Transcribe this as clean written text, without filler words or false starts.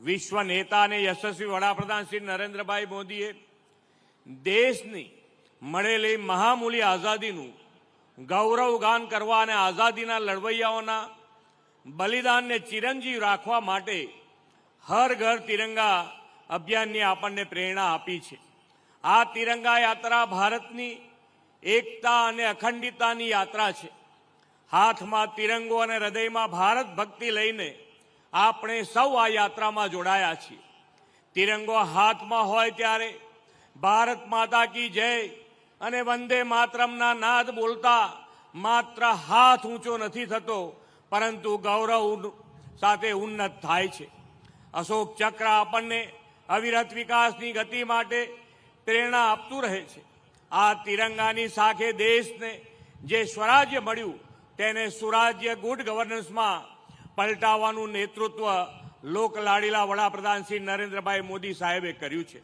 વિશ્વ નેતા અને યશસ્વી વડાપ્રધાન શ્રી નરેન્દ્રભાઈ મોદીએ દેશની મળેલી મહામૂલી આઝાદીનું ગૌરવગાન કરવા અને આઝાદીના લડવૈયાઓના બલિદાનને ચિરંજીવ રાખવા માટે હર ઘર તિરંગા અભિયાનની આપણને પ્રેરણા આપી છે। આ તિરંગા યાત્રા ભારતની એકતા અને અખંડિતતાની યાત્રા છે। હાથમાં તિરંગો અને હૃદયમાં ભારત ભક્તિ લઈને આપણે સૌ આ યાત્રામાં જોડાયા છીએ। તિરંગો હાથમાં હોય ત્યારે ભારત માતા કી જય અને વંદે માતરમના નાદ બોલતા માત્ર હાથ ઊંચો નથી થતો, પરંતુ ગૌરવ સાથે ઉન્નત થાય છે। અશોક ચક્ર આપણને અવિરત વિકાસની ગતિ માટે પ્રેરણા આપતું રહે છે। આ તિરંગાની સાથે દેશને જે સ્વરાજ્ય મળ્યું તેને સુરાજ્ય ગુડ ગવર્નન્સમાં પલટાવવાનું નેતૃત્વ લોકલાડીલા વડાપ્રધાન શ્રી નરેન્દ્રભાઈ મોદી સાહેબે કર્યું છે।